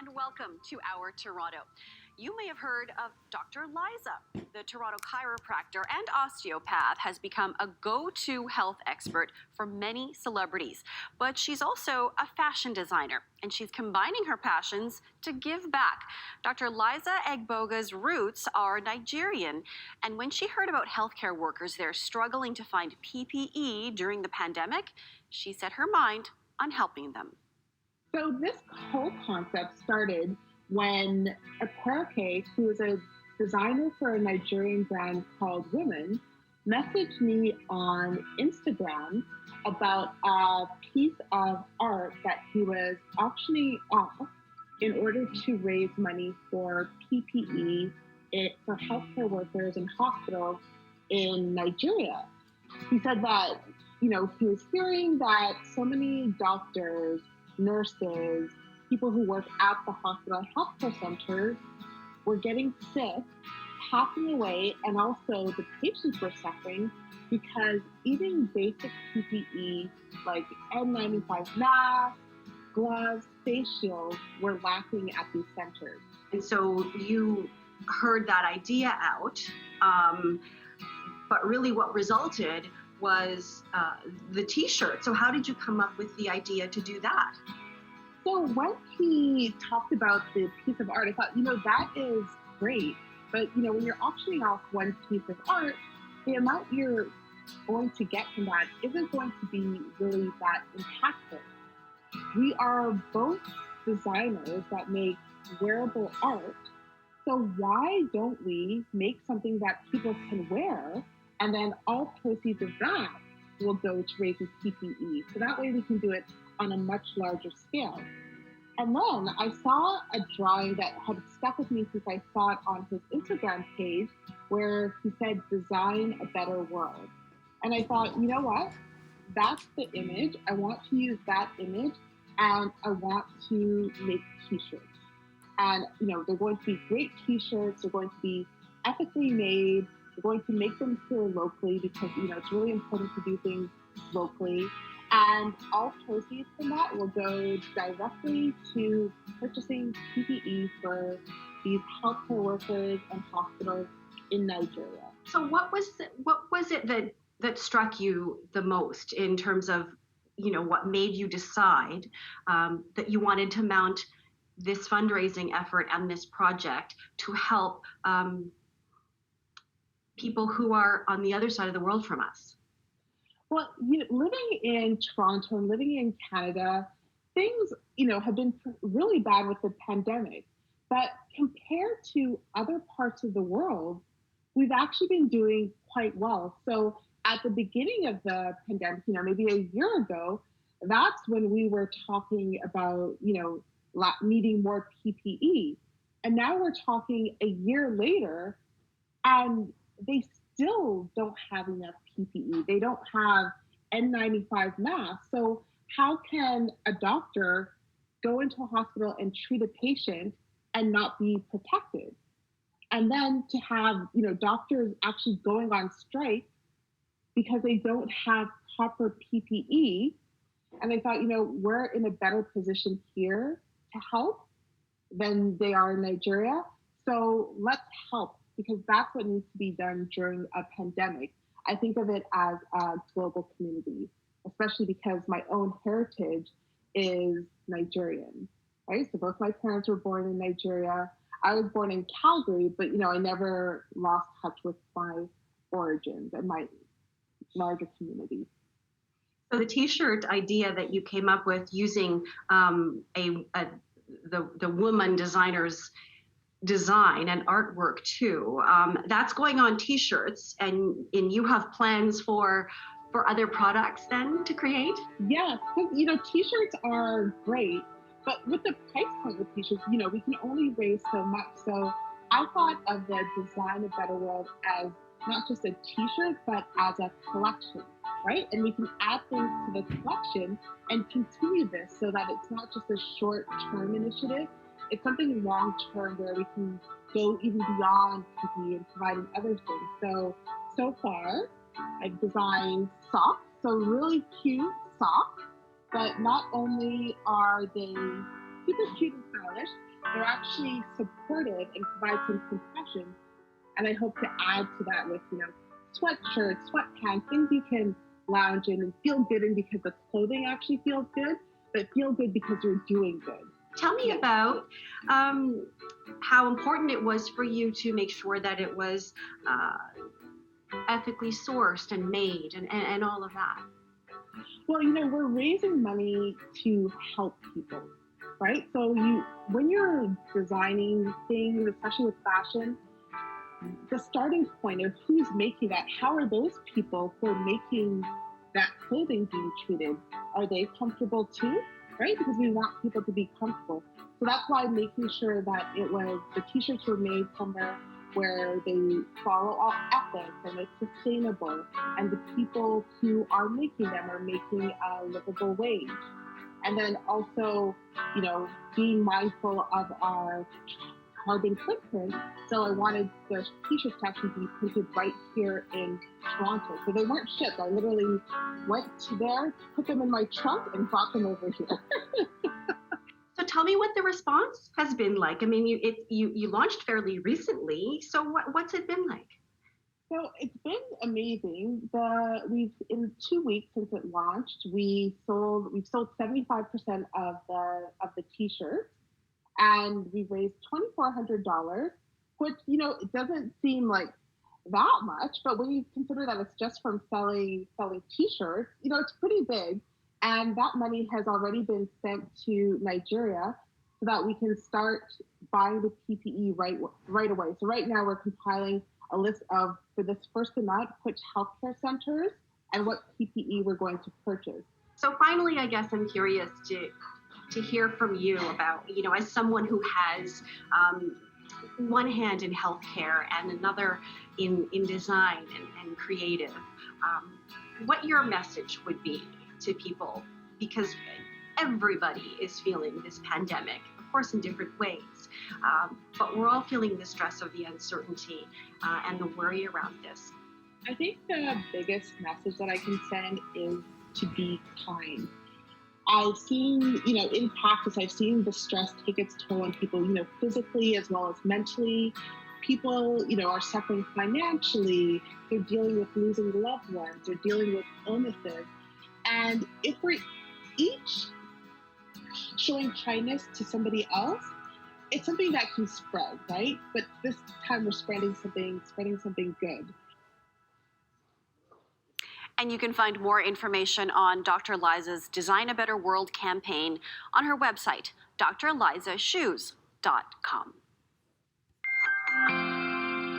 and welcome to our Toronto. You may have heard of Dr. Liza. The Toronto chiropractor and osteopath has become a go-to health expert for many celebrities. But she's also a fashion designer, and she's combining her passions to give back. Dr. Liza Egboga's roots are Nigerian, and when she heard about healthcare workers there struggling to find PPE during the pandemic, she set her mind on helping them. So this whole concept started when Akwarake, who is a designer for a Nigerian brand called WUMAN, messaged me on Instagram about a piece of art that he was auctioning off in order to raise money for PPE for healthcare workers in hospitals in Nigeria. He said that, he was hearing that so many doctors, nurses, people who work at the hospital healthcare centers were getting sick, passing away, and also the patients were suffering because even basic PPE like N95 masks, gloves, face shields were lacking at these centers. And so you heard that idea out, but really what resulted was the t-shirt. So how did you come up with the idea to do that? So when he talked about the piece of art, I thought, that is great. But, when you're auctioning off one piece of art, the amount you're going to get from that isn't going to be really that impactful. We are both designers that make wearable art. So why don't we make something that people can wear, and then all proceeds of that will go to raising PPE. So that way we can do it on a much larger scale. And then I saw a drawing that had stuck with me since I saw it on his Instagram page where he said, "Design a better world." And I thought, you know what? That's the image. I want to use that image, and I want to make t-shirts. And, they're going to be great t-shirts. They're going to be ethically made. We're going to make them here locally because, it's really important to do things locally. And all proceeds from that will go directly to purchasing PPE for these healthcare workers and hospitals in Nigeria. So what was it that struck you the most in terms of, what made you decide that you wanted to mount this fundraising effort and this project to help people who are on the other side of the world from us? Well, living in Toronto and living in Canada, things, have been really bad with the pandemic. But compared to other parts of the world, we've actually been doing quite well. So at the beginning of the pandemic, maybe a year ago, that's when we were talking about, needing more PPE. And now we're talking a year later, and they still don't have enough PPE. They don't have N95 masks. So how can a doctor go into a hospital and treat a patient and not be protected? And then to have, doctors actually going on strike because they don't have proper PPE. And I thought, we're in a better position here to help than they are in Nigeria. So let's help, because that's what needs to be done during a pandemic. I think of it as a global community, especially because my own heritage is Nigerian, right? So both my parents were born in Nigeria. I was born in Calgary, but I never lost touch with my origins and my larger community. So the t-shirt idea that you came up with using the woman designer's design and artwork too, that's going on t-shirts, and you have plans for other products then to create? Yes, t-shirts are great, but with the price point of t-shirts, we can only raise so much. So I thought of the Design a Better World as not just a t-shirt, but as a collection, right? And we can add things to the collection and continue this so that it's not just a short-term initiative. It's something long-term where we can go even beyond PPE and providing other things. So far, I've designed socks, so really cute socks, but not only are they super cute and stylish, They're actually supportive and provide some compression. And I hope to add to that with, sweatshirts, sweatpants, things you can lounge in and feel good in because the clothing actually feels good, but feel good because you're doing good. Tell me about how important it was for you to make sure that it was ethically sourced and made and all of that. Well, we're raising money to help people, right? So when you're designing things, especially with fashion, the starting point of who's making that, how are those people who are making that clothing being treated? Are they comfortable too? Right? Because we want people to be comfortable. So that's why making sure that the t-shirts were made somewhere where they follow all ethics and it's sustainable, and the people who are making them are making a livable wage. And then also, being mindful of our carbon footprint. So I wanted the t-shirts to actually be printed right here in Toronto. So they weren't shipped. I literally went to there, put them in my trunk, and brought them over here. So tell me what the response has been like. I mean, you launched fairly recently. So what's it been like? So it's been amazing. In 2 weeks since it launched, we've sold 75% of the t-shirts, and we raised $2,400, which it doesn't seem like that much, but when you consider that it's just from selling t-shirts, it's pretty big. And that money has already been sent to Nigeria so that we can start buying the PPE right away. So right now we're compiling a list of, for this first amount, which healthcare centers and what PPE we're going to purchase. So finally, I guess I'm curious to hear from you about, as someone who has one hand in healthcare and another in design and creative, what your message would be to people, because everybody is feeling this pandemic, of course in different ways, but we're all feeling the stress of the uncertainty and the worry around this. I think the biggest message that I can send is to be kind. I've seen, in practice, I've seen the stress take its toll on people, physically as well as mentally. People, are suffering financially. They're dealing with losing loved ones. They're dealing with illnesses. And if we're each showing kindness to somebody else, it's something that can spread, right? But this time we're spreading something good. And you can find more information on Dr. Liza's Design a Better World campaign on her website, drlizashoes.com.